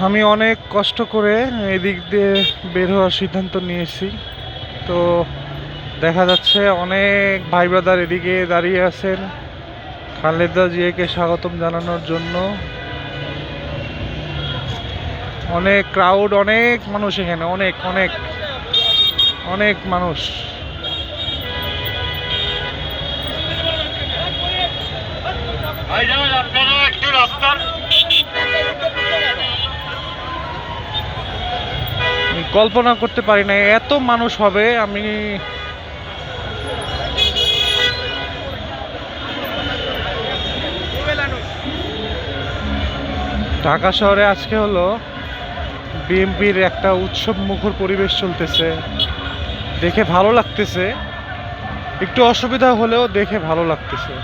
আমি অনেক কষ্ট করে এদিক দিয়ে বের হওয়ার সিদ্ধান্ত নিয়েছি। তো দেখা যাচ্ছে অনেক ভাই ব্রাদার এদিকে দাঁড়িয়ে আছেন খালেদা জিয়াকে স্বাগতম জানানোর জন্য। অনেক ক্রাউড, অনেক মানুষ এখানে, অনেক অনেক অনেক মানুষ। কল্পনা করতে পারি না এত মানুষ হবে। আমি ঢাকা শহরে আজকে হলো বিএনপির একটা উৎসব মুখর পরিবেশ চলতেছে, দেখে ভালো লাগতেছে। একটু অসুবিধা হলেও দেখে ভালো লাগতেছে।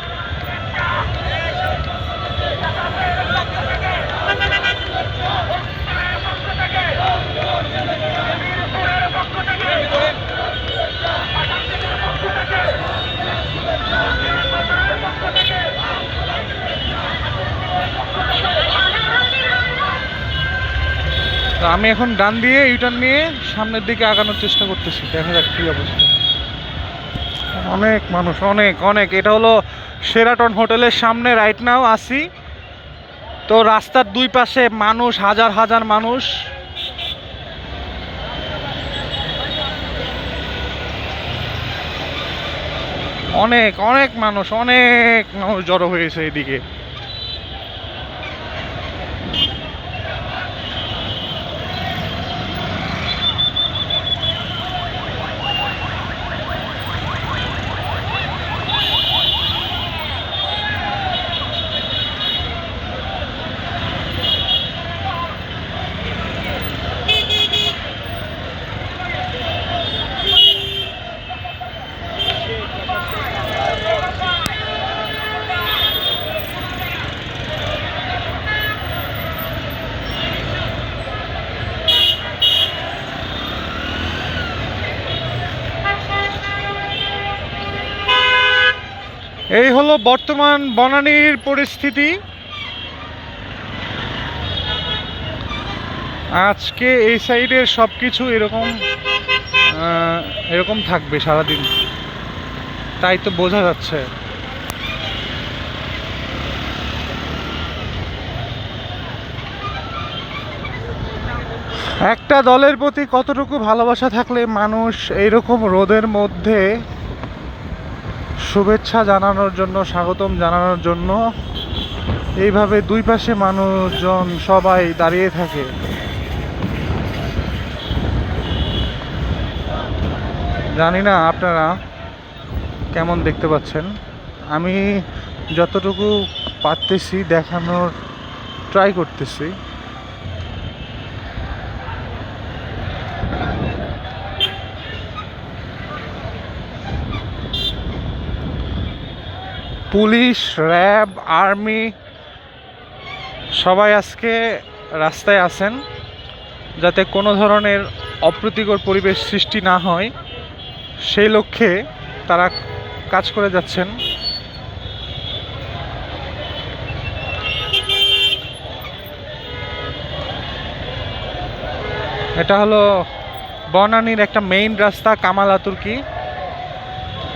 আমি এখন ডান দিয়ে ইউটার্ন নিয়ে সামনের দিকে আগানোর চেষ্টা করতেছি, দেখা যাক কি অবস্থা। অনেক মানুষ, অনেক অনেক। এটা হলো শেরাটন হোটেলের সামনে রাইট নাও আসি। তো রাস্তার দুই পাশে মানুষ, হাজার হাজার মানুষ। অনেক অনেক মানুষ, অনেক মানুষ জড়ো হয়েছে এদিকে। এই হলো বর্তমান বনানীর পরিস্থিতি। আজকে এই সাইডের সব কিছু এরকম এরকম থাকবে সারাদিন, তাই তো বোঝা যাচ্ছে। একটা দলের প্রতি কতটুকু ভালোবাসা থাকলে মানুষ এইরকম রোদের মধ্যে শুভেচ্ছা জানানোর জন্য, স্বাগতম জানানোর জন্য এইভাবে দুই পাশে মানুষজন সবাই দাঁড়িয়ে থাকে। জানি না আপনারা কেমন দেখতে পাচ্ছেন, আমি যতটুকু পারতেছি দেখানোর ট্রাই করতেছি। পুলিশ, র্যাব, আর্মি সবাই আজকে রাস্তায় আছেন, যাতে কোনো ধরনের অপ্রীতিকর পরিবেশ সৃষ্টি না হয় সেই লক্ষ্যে তারা কাজ করে যাচ্ছেন। এটা হলো বনানীর একটা মেইন রাস্তা, কামাল আতুর্কি।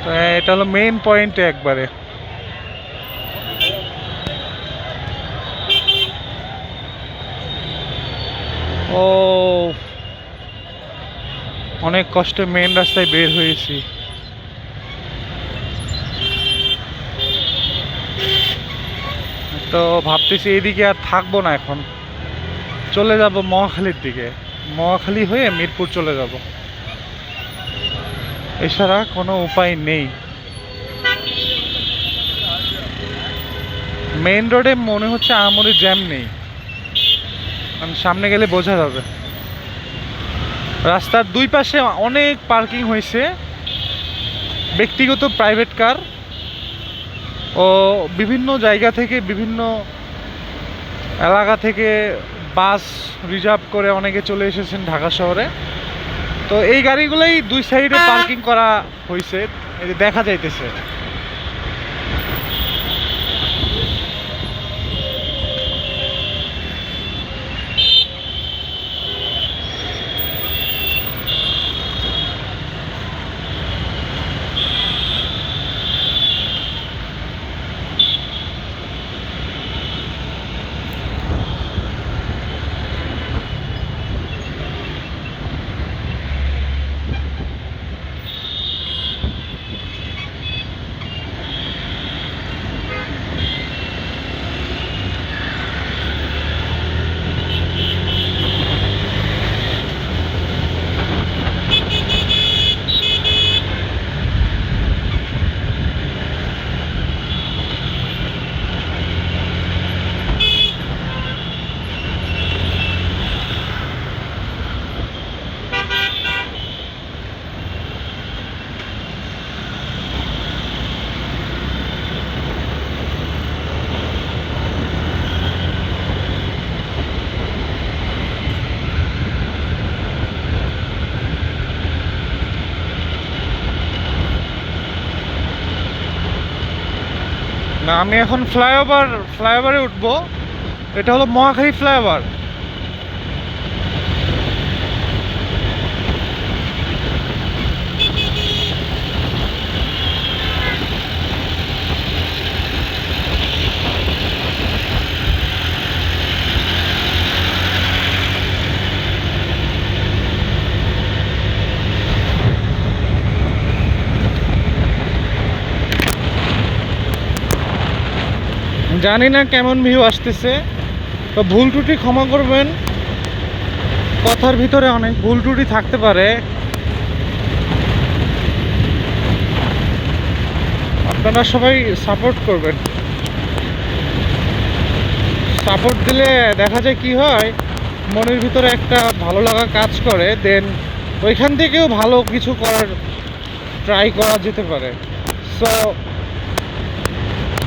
তো এটা হলো মেইন পয়েন্টে একবারে। ও অনেক কষ্টে মেইন রাস্তায় বের হয়েছি। তো ভাবতেছি এইদিকে আর থাকবো না, এখন চলে যাব মহাখালীর দিকে। মহাখালী হয়ে মিরপুর চলে যাব, এছাড়া কোনো উপায় নেই। মেইন রোডে মনে হচ্ছে আহামরি জ্যাম নেই, সামনে গেলে বোঝা যাবে। রাস্তার দুই পাশে অনেক পার্কিং হয়েছে, ব্যক্তিগত প্রাইভেট কার ও বিভিন্ন জায়গা থেকে, বিভিন্ন এলাকা থেকে বাস রিজার্ভ করে অনেকে চলে এসেছেন ঢাকা শহরে। তো এই গাড়িগুলোই দুই সাইডে পার্কিং করা হয়েছে, দেখা যাইতেছে। না, আমি এখন ফ্লাইওভারে উঠবো। এটা হলো মহাখালী ফ্লাইওভার। জানি না কেমন ভিউ আসতেছে, তো ভুল ত্রুটি ক্ষমা করবেন। কথার ভিতরে অনেক ভুল ত্রুটি থাকতে পারে, আপনারা সবাই সাপোর্ট করবেন। সাপোর্ট দিলে দেখা যায় কি হয়, মনের ভিতরে একটা ভালো লাগা কাজ করে, দেন ওইখান থেকেও ভালো কিছু করার ট্রাই করা যেতে পারে। সো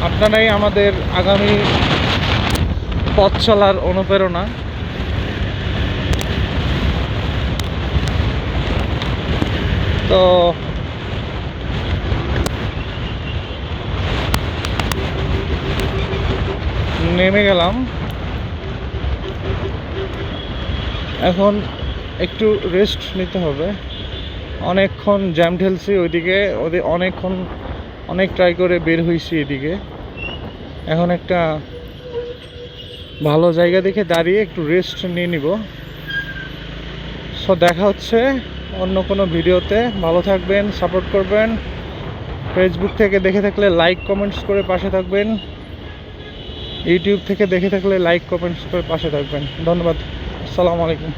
আপনারাই আমাদের আগামী পথ চলার অনুপ্রেরণা। তো নেমে গেলাম, এখন একটু রেস্ট নিতে হবে। অনেকক্ষণ জ্যাম ঠেলছি ওইদিকে, অনেক ট্রাই করে বের হয়েছি এদিকে। এখন একটা ভালো জায়গা দেখে দাঁড়িয়ে একটু রেস্ট নিয়ে নিব। সো দেখা হচ্ছে অন্য কোনো ভিডিওতে। ভালো থাকবেন, সাপোর্ট করবেন। ফেসবুক থেকে দেখে থাকলে লাইক কমেন্টস করে পাশে থাকবেন, ইউটিউব থেকে দেখে থাকলে লাইক কমেন্টস করে পাশে থাকবেন। ধন্যবাদ। আসসালামু আলাইকুম।